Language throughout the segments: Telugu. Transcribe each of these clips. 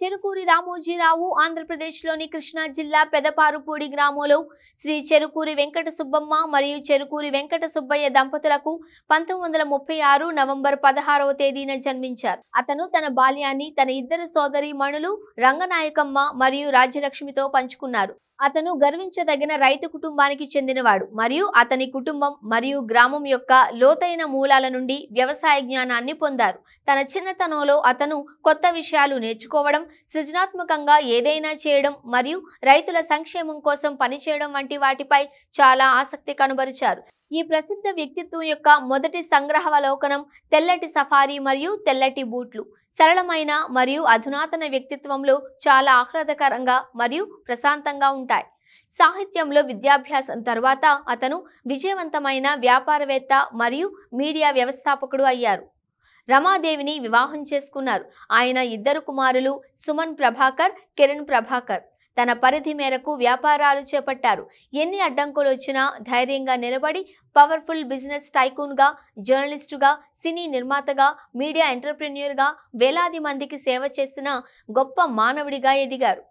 చెరుకూరి రామోజీరావు ఆంధ్రప్రదేశ్లోని కృష్ణా జిల్లా పెదపారుపూడి గ్రామంలో శ్రీ చెరుకూరి వెంకట సుబ్బమ్మ మరియు చెరుకూరి వెంకట సుబ్బయ్య దంపతులకు 1936 నవంబర్ 16వ తేదీన జన్మించారు. అతను తన బాల్యాన్ని తన ఇద్దరు సోదరీమణులు రంగనాయకమ్మ మరియు రాజ్యలక్ష్మితో పంచుకున్నారు. అతను గర్వించదగిన రైతు కుటుంబానికి చెందినవాడు మరియు అతని కుటుంబం మరియు గ్రామం యొక్క లోతైన మూలాల నుండి వ్యవసాయ జ్ఞానాన్ని పొందారు. తన చిన్నతనంలో అతను కొత్త విషయాలు నేర్చుకోవడం, సృజనాత్మకంగా ఏదైనా చేయడం మరియు రైతుల సంక్షేమం కోసం పనిచేయడం వంటి వాటిపై చాలా ఆసక్తి కనబరిచారు. ఈ ప్రసిద్ధ వ్యక్తిత్వం యొక్క మొదటి సంగ్రహావలోకనం తెల్లటి సఫారీ మరియు తెల్లటి బూట్లు. సరళమైన మరియు అధునాతన వ్యక్తిత్వంలో చాలా ఆహ్లాదకరంగా మరియు ప్రశాంతంగా ఉంటాయి. సాహిత్యంలో విద్యాభ్యాసం తర్వాత అతను విజయవంతమైన వ్యాపారవేత్త మరియు మీడియా వ్యవస్థాపకుడు అయ్యారు. రమాదేవిని వివాహం చేసుకున్నారు. ఆయన ఇద్దరు కుమారులు సుమన్ ప్రభాకర్, కిరణ్ ప్రభాకర్. తన పరిధి మేరకు వ్యాపారాలు చేపట్టారు. ఎన్ని అడ్డంకులు వచ్చినా ధైర్యంగా నిలబడి పవర్ఫుల్ బిజినెస్ టైకూన్గా, జర్నలిస్టుగా, సినీ నిర్మాతగా, మీడియా ఎంటర్ప్రెన్యూర్గా వేలాది మందికి సేవ చేసిన గొప్ప మానవుడిగా ఎదిగారు.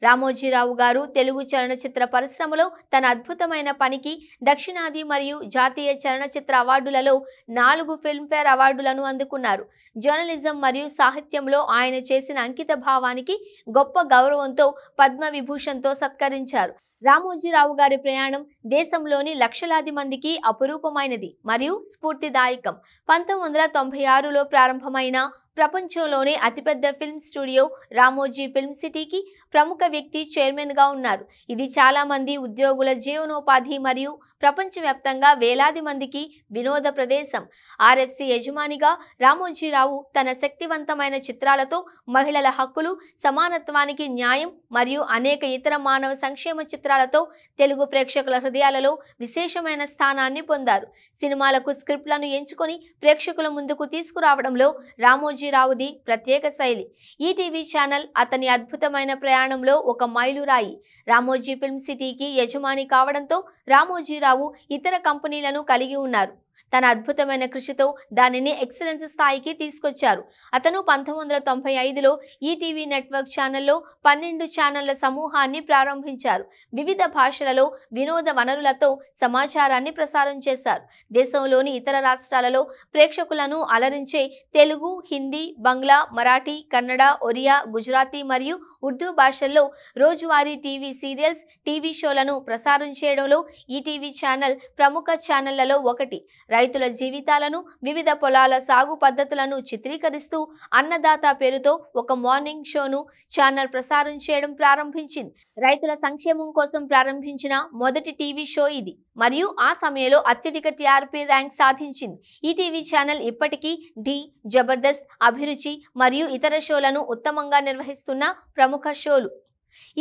రామోజీరావు గారు తెలుగు చలనచిత్ర పరిశ్రమలో తన అద్భుతమైన పనికి దక్షిణాది మరియు జాతీయ చలనచిత్ర అవార్డులలో 4 ఫిల్మ్ఫేర్ అవార్డులను అందుకున్నారు. జర్నలిజం మరియు సాహిత్యంలో ఆయన చేసిన అంకిత భావానికి గొప్ప గౌరవంతో పద్మవిభూషణ్తో సత్కరించారు. రామోజీరావు గారి ప్రయాణం దేశంలోని లక్షలాది మందికి అపురూపమైనది మరియు స్ఫూర్తిదాయకం. 1996లో ప్రారంభమైన ప్రపంచంలోనే అతిపెద్ద ఫిల్మ్ స్టూడియో రామోజీ ఫిల్మ్ సిటీకి ప్రముఖ వ్యక్తి చైర్మన్గా ఉన్నారు. ఇది చాలా మంది ఉద్యోగుల జీవనోపాధి మరియు ప్రపంచవ్యాప్తంగా వేలాది మందికి వినోద ప్రదేశం. ఆర్ఎఫ్సి యజమానిగా రామోజీరావు తన శక్తివంతమైన చిత్రాలతో మహిళల హక్కులు, సమానత్వానికి న్యాయం మరియు అనేక ఇతర మానవ సంక్షేమ చిత్రాలతో తెలుగు ప్రేక్షకుల హృదయాలలో విశేషమైన స్థానాన్ని పొందారు. సినిమాలకు స్క్రిప్ట్లను ఎంచుకొని ప్రేక్షకుల ముందుకు తీసుకురావడంలో రామోజీరావుది ప్రత్యేక శైలి. ఈటీవీ ఛానల్ అతని అద్భుతమైన ప్రయాణంలో ఒక మైలురాయి. రామోజీ ఫిల్మ్ సిటీకి యజమాని కావడంతో రామోజీరావు ఇతర కంపెనీలను కలిగి ఉన్నారు. తన అద్భుతమైన కృషితో దానిని ఎక్సలెన్స్ స్థాయికి తీసుకొచ్చారు. అతను 1995లో ఈటీవీ నెట్వర్క్ ఛానల్లో 12 ఛానళ్ల సమూహాన్ని ప్రారంభించారు. వివిధ భాషలలో వినోద వనరులతో సమాచారాన్ని ప్రసారం చేశారు. దేశంలోని ఇతర రాష్ట్రాలలో ప్రేక్షకులను అలరించే తెలుగు, హిందీ, బంగ్లా, మరాఠీ, కన్నడ, ఒరియా, గుజరాతీ మరియు ఉర్దూ భాషల్లో రోజువారీ టీవీ సీరియల్స్, టీవీ షోలను ప్రసారం చేయడంలో ఈటీవీ ఛానల్ ప్రముఖ ఛానళ్లలో ఒకటి. రైతుల జీవితాలను, వివిధ పొలాల సాగు పద్ధతులను చిత్రీకరిస్తూ అన్నదాత పేరుతో ఒక మార్నింగ్ షోను ఛానల్ ప్రసారం చేయడం ప్రారంభించింది. రైతుల సంక్షేమం కోసం ప్రారంభించిన మొదటి టీవీ షో ఇది మరియు ఆ సమయంలో అత్యధిక టీఆర్పీ ర్యాంక్ సాధించింది. ఈ టీవీ ఛానల్ ఇప్పటికీ ఢీ, జబర్దస్త్, అభిరుచి మరియు ఇతర షోలను ఉత్తమంగా నిర్వహిస్తున్న ప్రముఖ షోలు.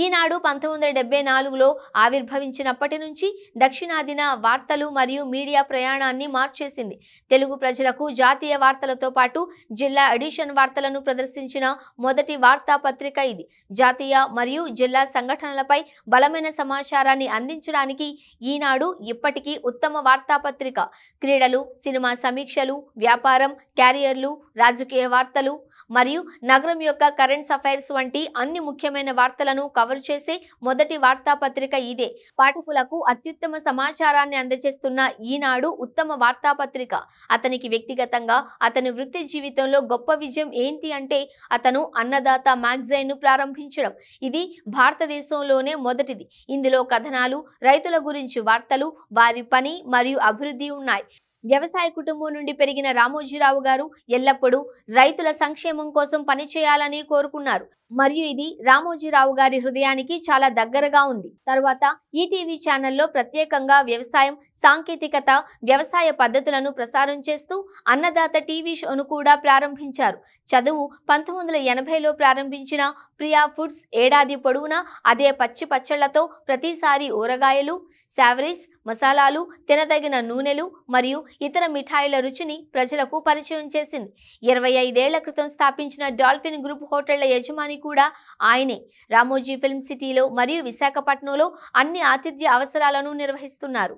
ఈనాడు 1974లో ఆవిర్భవించినప్పటి నుంచి దక్షిణాదిన వార్తలు మరియు మీడియా ప్రయాణాన్ని మార్చేసింది. తెలుగు ప్రజలకు జాతీయ వార్తలతో పాటు జిల్లా ఎడిషన్ వార్తలను ప్రదర్శించిన మొదటి వార్తాపత్రిక ఇది. జాతీయ మరియు జిల్లా సంఘటనలపై బలమైన సమాచారాన్ని అందించడానికి ఈనాడు ఇప్పటికీ ఉత్తమ వార్తాపత్రిక. క్రీడలు, సినిమా సమీక్షలు, వ్యాపారం, క్యారియర్లు, రాజకీయ వార్తలు మరియు నగరం యొక్క కరెంట్స్ అఫైర్స్ వంటి అన్ని ముఖ్యమైన వార్తలను కవర్ చేసే మొదటి వార్తాపత్రిక ఇదే. పాఠకులకు అత్యుత్తమ సమాచారాన్ని అందజేస్తున్న ఈనాడు ఉత్తమ వార్తాపత్రిక. అతనికి వ్యక్తిగతంగా అతని వృత్తి జీవితంలో గొప్ప విజయం ఏంటి అంటే అతను అన్నదాత మ్యాగజైన్ను ప్రారంభించడం. ఇది భారతదేశంలోనే మొదటిది. ఇందులో కథనాలు, రైతుల గురించి వార్తలు, వారి పని మరియు అభివృద్ధి ఉన్నాయి. వ్యవసాయ కుటుంబం నుండి పెరిగిన రామోజీరావు గారు ఎల్లప్పుడూ రైతుల సంక్షేమం కోసం పనిచేయాలని కోరుకున్నారు మరియు ఇది రామోజీరావు గారి హృదయానికి చాలా దగ్గరగా ఉంది. తరువాత ఈటీవీ ఛానల్లో ప్రత్యేకంగా వ్యవసాయం, సాంకేతికత, వ్యవసాయ పద్ధతులను ప్రసారం చేస్తూ అన్నదాత టీవీ షోను కూడా ప్రారంభించారు. చదువు 1980లో ప్రారంభించిన ప్రియా ఫుడ్స్ ఏడాది పొడవునా అదే పచ్చి పచ్చళ్లతో ప్రతిసారి ఊరగాయలు, సావరీస్, మసాలాలు, తినదగిన నూనెలు మరియు ఇతర మిఠాయిల రుచిని ప్రజలకు పరిచయం చేసింది. 25 ఏళ్ల క్రితం స్థాపించిన డాల్ఫిన్ గ్రూప్ హోటళ్ల యజమాని కూడా ఆయనే. రామోజీ ఫిల్మ్ సిటీలో మరియు విశాఖపట్నంలో అన్ని ఆతిథ్య అవసరాలను నిర్వహిస్తున్నారు.